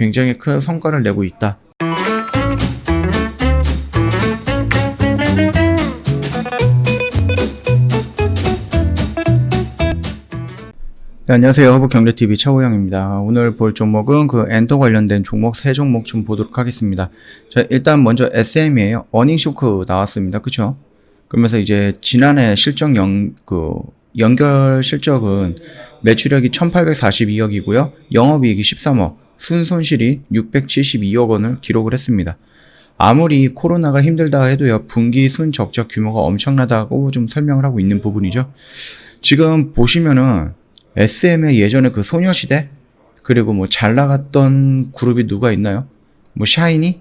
굉장히 큰 성과를 내고 있다. 네, 안녕하세요. 허브경제TV 차호영입니다. 오늘 볼 종목은 그 엔터 관련된 종목 3종목 좀 보도록 하겠습니다. 자, 일단 먼저 SM이에요. 어닝쇼크 나왔습니다. 그쵸? 그러면서 이제 지난해 실적 연결 실적은 매출액이 1842억이고요. 영업이익이 13억, 순손실이 672억 원을 기록을 했습니다. 아무리 코로나가 힘들다 해도요, 분기 순적적 규모가 엄청나다고 좀 설명을 하고 있는 부분이죠. 지금 보시면은 SM의 예전에 그 소녀시대, 그리고 뭐 잘 나갔던 그룹이 누가 있나요? 뭐 샤이니?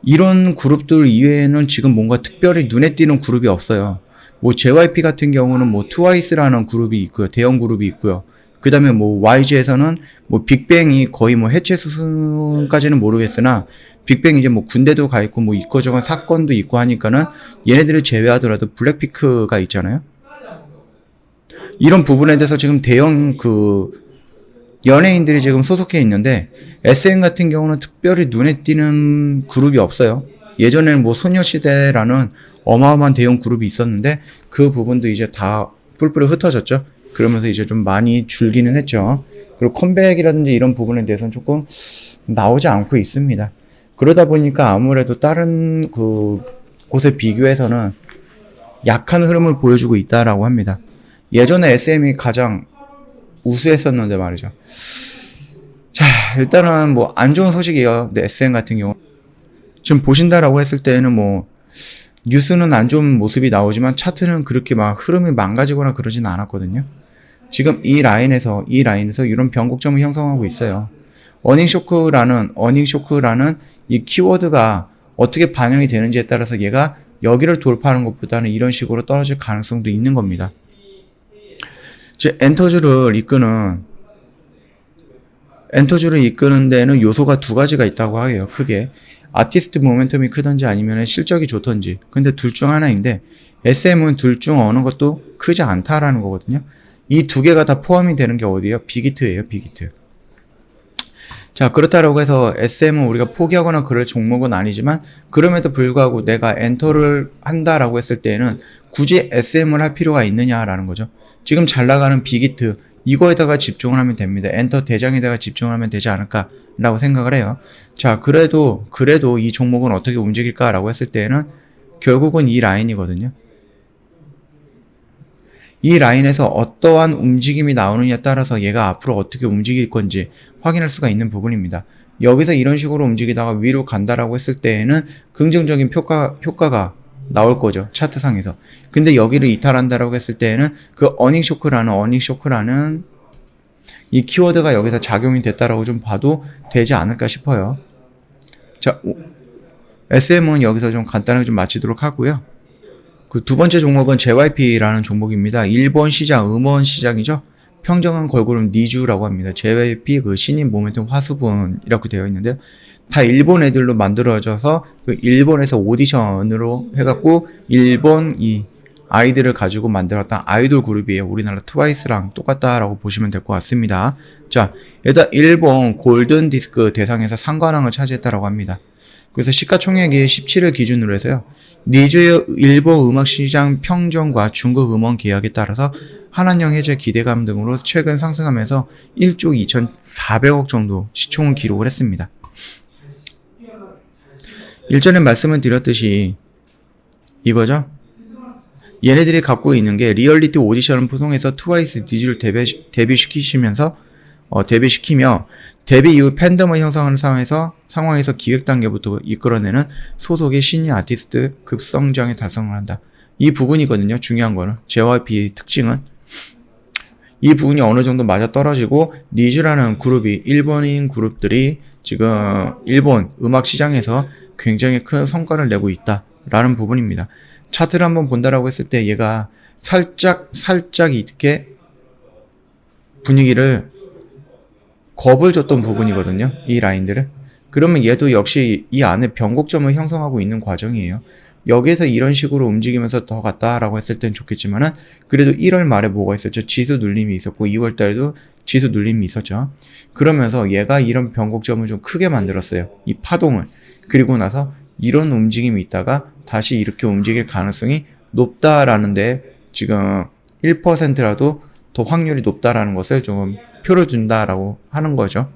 이런 그룹들 이외에는 지금 뭔가 특별히 눈에 띄는 그룹이 없어요. 뭐 JYP 같은 경우는 뭐 트와이스라는 그룹이 있고요. 대형 그룹이 있고요. 그 다음에 뭐 YG에서는 뭐 빅뱅이 거의 뭐 해체 수준까지는 모르겠으나 빅뱅 이제 뭐 군대도 가 있고 뭐 이거저거 사건도 있고 하니까는 얘네들을 제외하더라도 블랙핑크가 있잖아요. 이런 부분에 대해서 지금 대형 연예인들이 지금 소속해 있는데 SM 같은 경우는 특별히 눈에 띄는 그룹이 없어요. 예전에는 뭐 소녀시대라는 어마어마한 대형 그룹이 있었는데 그 부분도 이제 다 뿔뿔이 흩어졌죠. 그러면서 이제 좀 많이 줄기는 했죠. 그리고 컴백이라든지 이런 부분에 대해서는 조금 나오지 않고 있습니다. 그러다 보니까 아무래도 다른 곳에 비교해서는 약한 흐름을 보여주고 있다라고 합니다. 예전에 SM이 가장 우수했었는데 말이죠. 자, 일단은 뭐 안 좋은 소식이에요. 네, SM 같은 경우. 지금 보신다라고 했을 때는 뭐 뉴스는 안 좋은 모습이 나오지만 차트는 그렇게 막 흐름이 망가지거나 그러진 않았거든요. 지금 이 라인에서 이런 변곡점을 형성하고 있어요. 어닝쇼크라는 이 키워드가 어떻게 반영이 되는지에 따라서 얘가 여기를 돌파하는 것보다는 이런 식으로 떨어질 가능성도 있는 겁니다. 엔터주를 이끄는 데는 요소가 두 가지가 있다고 해요. 크게 아티스트 모멘텀이 크던지 아니면 실적이 좋던지. 근데 둘 중 하나인데 SM은 둘 중 어느 것도 크지 않다라는 거거든요. 이 두 개가 다 포함이 되는 게 어디예요? 빅히트예요. 빅히트. 자, 그렇다라고 해서 SM은 우리가 포기하거나 그럴 종목은 아니지만 그럼에도 불구하고 내가 엔터를 한다라고 했을 때에는 굳이 SM을 할 필요가 있느냐라는 거죠. 지금 잘 나가는 빅히트 이거에다가 집중을 하면 됩니다. 엔터 대장에다가 집중을 하면 되지 않을까라고 생각을 해요. 자, 그래도 이 종목은 어떻게 움직일까라고 했을 때는 결국은 이 라인이거든요. 이 라인에서 어떠한 움직임이 나오느냐에 따라서 얘가 앞으로 어떻게 움직일 건지 확인할 수가 있는 부분입니다. 여기서 이런 식으로 움직이다가 위로 간다라고 했을 때에는 긍정적인 효과가 나올 거죠. 차트상에서. 근데 여기를 이탈한다라고 했을 때에는 그 어닝쇼크라는 이 키워드가 여기서 작용이 됐다라고 좀 봐도 되지 않을까 싶어요. 자, SM은 여기서 좀 간단하게 좀 마치도록 하고요. 그 두 번째 종목은 JYP라는 종목입니다. 일본 시장, 음원 시장이죠. 평정한 걸그룹 니쥬라고 합니다. JYP 신인 모멘텀 화수분이라고 되어 있는데요. 다 일본 애들로 만들어져서 그 일본에서 오디션으로 해갖고 일본 이 아이들을 가지고 만들었던 아이돌 그룹이에요. 우리나라 트와이스랑 똑같다라고 보시면 될 것 같습니다. 자, 일단 일본 골든 디스크 대상에서 상관왕을 차지했다라고 합니다. 그래서 시가총액이 17을 기준으로 해서요. 니쥬의 일본 음악시장 평정과 중국 음원 계약에 따라서 한한령 해제 기대감 등으로 최근 상승하면서 1조 2,400억 정도 시총을 기록을 했습니다. 일전에 말씀을 드렸듯이 이거죠. 얘네들이 갖고 있는 게 리얼리티 오디션을 통해서 트와이스 니쥬를 데뷔시키며 데뷔 이후 팬덤을 형성하는 상황에서 기획 단계부터 이끌어내는 소속의 신인 아티스트 급성장에 달성을 한다. 이 부분이거든요. 중요한 거는 JYP의 특징은 이 부분이 어느 정도 맞아 떨어지고 니쥬라는 그룹이 일본인 그룹들이 지금 일본 음악 시장에서 굉장히 큰 성과를 내고 있다라는 부분입니다. 차트를 한번 본다라고 했을 때 얘가 살짝 이렇게 분위기를 겁을 줬던 부분이거든요. 이 라인들을. 그러면 얘도 역시 이 안에 변곡점을 형성하고 있는 과정이에요. 여기에서 이런 식으로 움직이면서 더 갔다라고 했을 땐 좋겠지만은 그래도 1월 말에 뭐가 있었죠? 지수 눌림이 있었고 2월 달에도 지수 눌림이 있었죠. 그러면서 얘가 이런 변곡점을 좀 크게 만들었어요. 이 파동을. 그리고 나서 이런 움직임이 있다가 다시 이렇게 움직일 가능성이 높다라는데 지금 1%라도 더 확률이 높다라는 것을 조금 표를 준다라고 하는 거죠.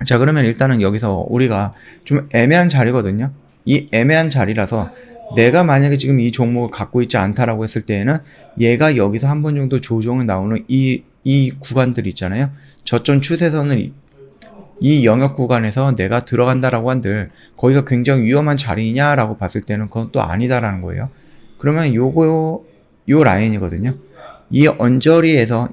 자, 그러면 일단은 여기서 우리가 좀 애매한 자리거든요. 이 애매한 자리라서 내가 만약에 지금 이 종목을 갖고 있지 않다라고 했을 때에는 얘가 여기서 한 번 정도 조정을 나오는 이 구간들 있잖아요. 저점 추세선을 이 영역 구간에서 내가 들어간다라고 한들 거기가 굉장히 위험한 자리냐라고 봤을 때는 그건 또 아니다라는 거예요. 그러면 요 라인이거든요. 이 언저리에서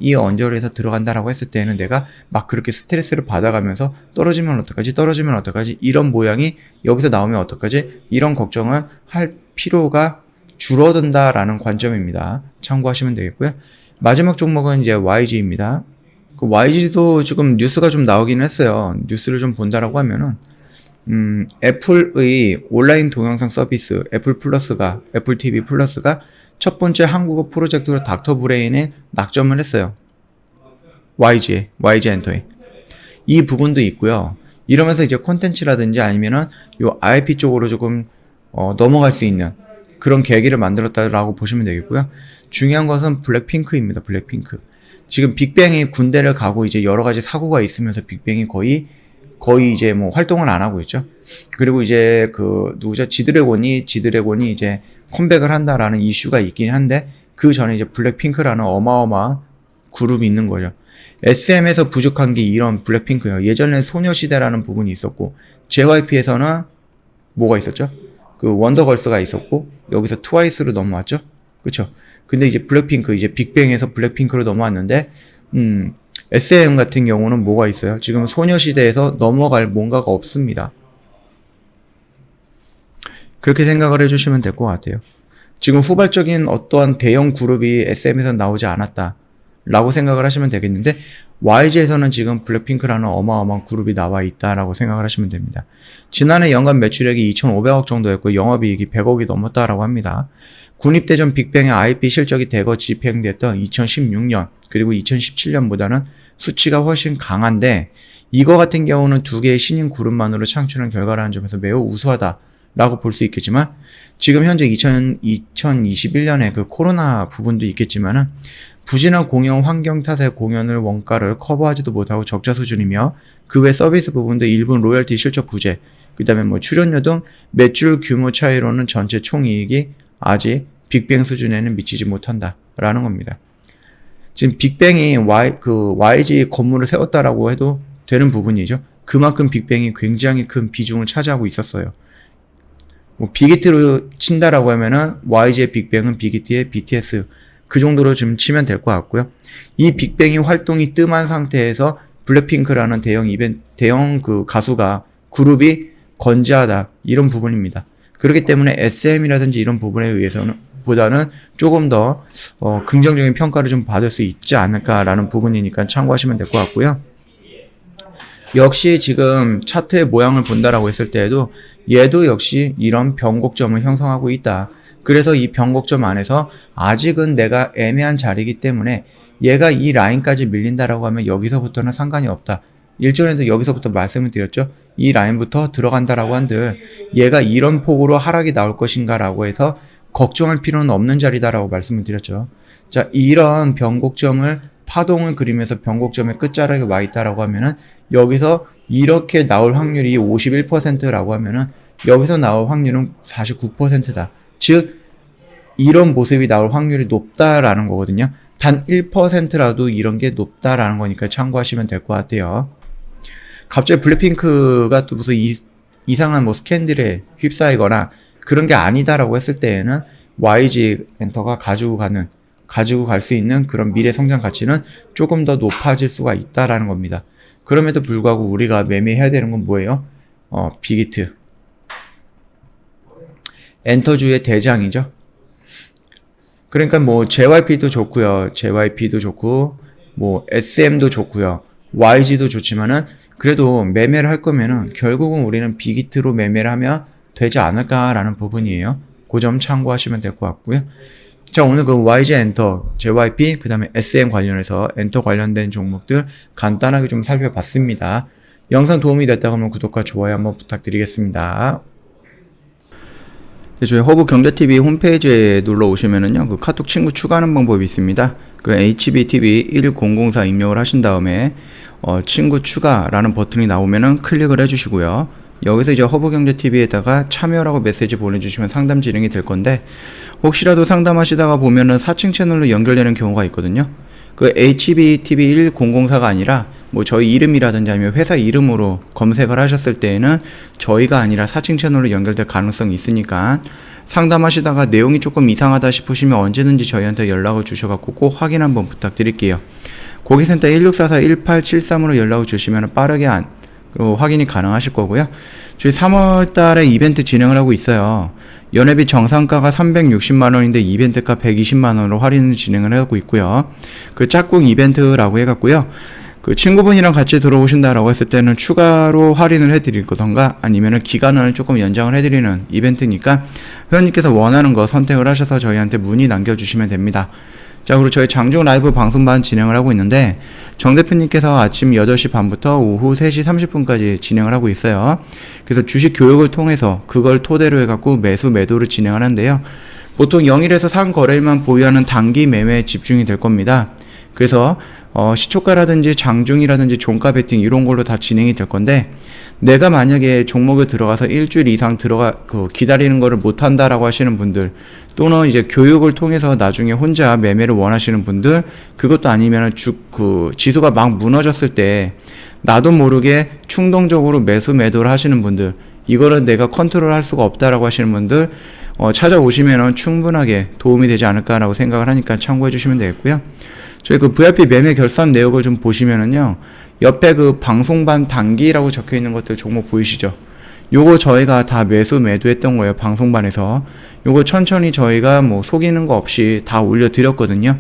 들어간다라고 했을 때는 내가 막 그렇게 스트레스를 받아가면서 떨어지면 어떡하지 이런 모양이 여기서 나오면 어떡하지 이런 걱정을 할 필요가 줄어든다라는 관점입니다. 참고하시면 되겠고요. 마지막 종목은 이제 YG입니다. 그 YG도 지금 뉴스가 좀 나오긴 했어요. 뉴스를 좀 본다라고 하면은 애플의 온라인 동영상 서비스 애플 TV 플러스가 첫 번째 한국어 프로젝트로 닥터 브레인에 낙점을 했어요. YG 엔터에. 이 부분도 있고요. 이러면서 이제 콘텐츠라든지 아니면은 요 IP 쪽으로 조금 넘어갈 수 있는 그런 계기를 만들었다라고 보시면 되겠고요. 중요한 것은 블랙핑크입니다. 블랙핑크. 지금 빅뱅이 군대를 가고 이제 여러 가지 사고가 있으면서 빅뱅이 거의 이제 뭐 활동을 안 하고 있죠. 그리고 이제 그 누구죠? 지드래곤이 이제 컴백을 한다라는 이슈가 있긴 한데 그 전에 이제 블랙핑크라는 어마어마한 그룹이 있는 거죠. SM에서 부족한 게 이런 블랙핑크예요. 예전에 소녀시대라는 부분이 있었고 JYP에서는 뭐가 있었죠? 그 원더걸스가 있었고 여기서 트와이스로 넘어왔죠. 그쵸? 근데 이제 블랙핑크 이제 빅뱅에서 블랙핑크로 넘어왔는데 SM 같은 경우는 뭐가 있어요? 지금 소녀시대에서 넘어갈 뭔가가 없습니다. 그렇게 생각을 해주시면 될 것 같아요. 지금 후발적인 어떠한 대형 그룹이 SM에서 나오지 않았다 라고 생각을 하시면 되겠는데 YG에서는 지금 블랙핑크라는 어마어마한 그룹이 나와 있다라고 생각을 하시면 됩니다. 지난해 연간 매출액이 2,500억 정도였고 영업이익이 100억이 넘었다라고 합니다. 군입대 전 빅뱅의 IP 실적이 대거 집행됐던 2016년 그리고 2017년보다는 수치가 훨씬 강한데 이거 같은 경우는 두 개의 신인 그룹만으로 창출한 결과라는 점에서 매우 우수하다라고 볼 수 있겠지만 지금 현재 2021년에 그 코로나 부분도 있겠지만은 부진한 공연 환경 탓에 공연을 원가를 커버하지도 못하고 적자 수준이며 그 외 서비스 부분도 일본 로열티 실적 부재, 그 다음에 뭐 출연료 등 매출 규모 차이로는 전체 총이익이 아직 빅뱅 수준에는 미치지 못한다라는 겁니다. 지금 빅뱅이 YG 건물을 세웠다라고 해도 되는 부분이죠. 그만큼 빅뱅이 굉장히 큰 비중을 차지하고 있었어요. 뭐 빅히트로 친다라고 하면은 YG의 빅뱅은 빅히트의 BTS 그 정도로 좀 치면 될 것 같고요. 이 빅뱅이 활동이 뜸한 상태에서 블랙핑크라는 대형 그 가수가 그룹이 건재하다 이런 부분입니다. 그렇기 때문에 SM이라든지 이런 부분에 의해서는 보다는 조금 더 긍정적인 평가를 좀 받을 수 있지 않을까라는 부분이니까 참고하시면 될 것 같고요. 역시 지금 차트의 모양을 본다라고 했을 때에도 얘도 역시 이런 변곡점을 형성하고 있다. 그래서 이 변곡점 안에서 아직은 내가 애매한 자리이기 때문에 얘가 이 라인까지 밀린다라고 하면 여기서부터는 상관이 없다. 일전에도 여기서부터 말씀을 드렸죠. 이 라인부터 들어간다라고 한들 얘가 이런 폭으로 하락이 나올 것인가 라고 해서 걱정할 필요는 없는 자리다라고 말씀을 드렸죠. 자, 이런 변곡점을 파동을 그리면서 변곡점의 끝자락에 와 있다라고 하면은 여기서 이렇게 나올 확률이 51%라고 하면은 여기서 나올 확률은 49%다. 즉 이런 모습이 나올 확률이 높다라는 거거든요. 단 1%라도 이런 게 높다라는 거니까 참고하시면 될 것 같아요. 갑자기 블랙핑크가 또 무슨 이상한 뭐 스캔들에 휩싸이거나 그런 게 아니다라고 했을 때에는 YG 엔터가 가지고 갈 수 있는 그런 미래 성장 가치는 조금 더 높아질 수가 있다라는 겁니다. 그럼에도 불구하고 우리가 매매해야 되는 건 뭐예요? 빅히트. 엔터주의 대장이죠. 그러니까 뭐 JYP도 좋고요. JYP도 좋고 뭐 SM도 좋고요. YG도 좋지만은 그래도 매매를 할 거면은 결국은 우리는 빅히트로 매매를 하면 되지 않을까라는 부분이에요. 그 점 참고하시면 될 것 같고요. 자, 오늘 그 YG 엔터, JYP, 그 다음에 SM 관련해서 엔터 관련된 종목들 간단하게 좀 살펴봤습니다. 영상 도움이 됐다고 하면 구독과 좋아요 한번 부탁드리겠습니다. 저희 허브경제TV 홈페이지에 놀러 오시면은요, 그 카톡 친구 추가하는 방법이 있습니다. 그 HBTV1004 입력을 하신 다음에, 친구 추가라는 버튼이 나오면은 클릭을 해주시고요. 여기서 이제 허브경제TV에다가 참여라고 메시지 보내주시면 상담 진행이 될 건데, 혹시라도 상담하시다가 보면은 4층 채널로 연결되는 경우가 있거든요. 그 HBTV1004가 아니라 뭐 저희 이름이라든지 아니면 회사 이름으로 검색을 하셨을 때에는 저희가 아니라 4층 채널로 연결될 가능성이 있으니까 상담하시다가 내용이 조금 이상하다 싶으시면 언제든지 저희한테 연락을 주셔갖고 꼭 확인 한번 부탁드릴게요. 고객센터 1644-1873으로 연락을 주시면 빠르게 확인이 가능하실 거고요. 저희 3월 달에 이벤트 진행을 하고 있어요. 연회비 정상가가 360만원인데 이벤트가 120만원으로 할인을 진행을 하고 있고요. 그 짝꿍 이벤트라고 해갖고요. 그 친구분이랑 같이 들어오신다라고 했을 때는 추가로 할인을 해드릴 거던가 아니면은 기간을 조금 연장을 해드리는 이벤트니까 회원님께서 원하는 거 선택을 하셔서 저희한테 문의 남겨주시면 됩니다. 자, 그리고 저희 장중 라이브 방송반 진행을 하고 있는데 정 대표님께서 아침 8시 반부터 오후 3시 30분까지 진행을 하고 있어요. 그래서 주식 교육을 통해서 그걸 토대로 해갖고 매수 매도를 진행하는데요. 보통 영일에서 상거래일만 보유하는 단기 매매에 집중이 될 겁니다. 그래서 시초가라든지 장중이라든지 종가 베팅 이런 걸로 다 진행이 될 건데 내가 만약에 종목에 들어가서 일주일 이상 기다리는 거를 못 한다라고 하시는 분들 또는 이제 교육을 통해서 나중에 혼자 매매를 원하시는 분들 그것도 아니면은 지수가 막 무너졌을 때 나도 모르게 충동적으로 매수 매도를 하시는 분들 이거를 내가 컨트롤 할 수가 없다라고 하시는 분들 찾아오시면은 충분하게 도움이 되지 않을까라고 생각을 하니까 참고해 주시면 되겠고요. 저희 그 VIP 매매 결산 내역을 좀 보시면은요, 옆에 그 방송반 단기라고 적혀 있는 것들 종목 보이시죠? 요거 저희가 다 매수 매도했던 거예요, 방송반에서. 요거 천천히 저희가 뭐 속이는 거 없이 다 올려드렸거든요.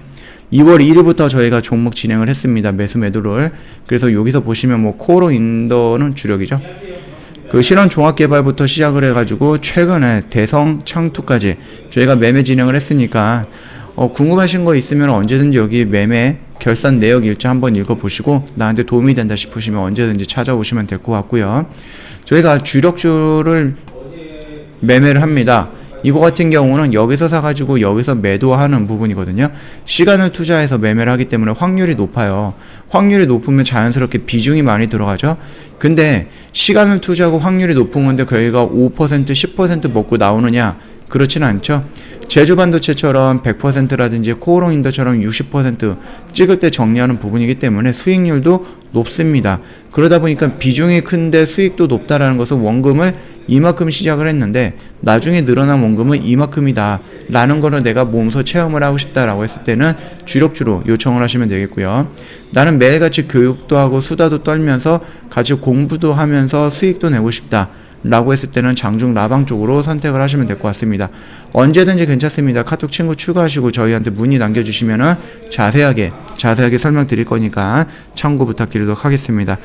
2월 1일부터 저희가 종목 진행을 했습니다, 매수 매도를. 그래서 여기서 보시면 뭐 코어로 인더는 주력이죠. 그 실현 종합개발부터 시작을 해가지고 최근에 대성 창투까지 저희가 매매 진행을 했으니까 궁금하신 거 있으면 언제든지 여기 매매 결산 내역 일자 한번 읽어보시고 나한테 도움이 된다 싶으시면 언제든지 찾아오시면 될 것 같고요. 저희가 주력주를 매매를 합니다. 이거 같은 경우는 여기서 사가지고 여기서 매도하는 부분이거든요. 시간을 투자해서 매매를 하기 때문에 확률이 높아요. 확률이 높으면 자연스럽게 비중이 많이 들어가죠. 근데 시간을 투자하고 확률이 높은 건데 저희가 5%, 10% 먹고 나오느냐? 그렇지는 않죠. 제주반도체처럼 100%라든지 코오롱인더처럼 60% 찍을 때 정리하는 부분이기 때문에 수익률도 높습니다. 그러다 보니까 비중이 큰데 수익도 높다라는 것은 원금을 이만큼 시작을 했는데 나중에 늘어난 원금은 이만큼이다 라는 거를 내가 몸소 체험을 하고 싶다라고 했을 때는 주력주로 요청을 하시면 되겠고요. 나는 매일같이 교육도 하고 수다도 떨면서 같이 공부도 하면서 수익도 내고 싶다 라고 했을 때는 장중 라방 쪽으로 선택을 하시면 될 것 같습니다. 언제든지 괜찮습니다. 카톡 친구 추가하시고 저희한테 문의 남겨주시면은 자세하게 설명드릴 거니까 참고 부탁드리도록 하겠습니다.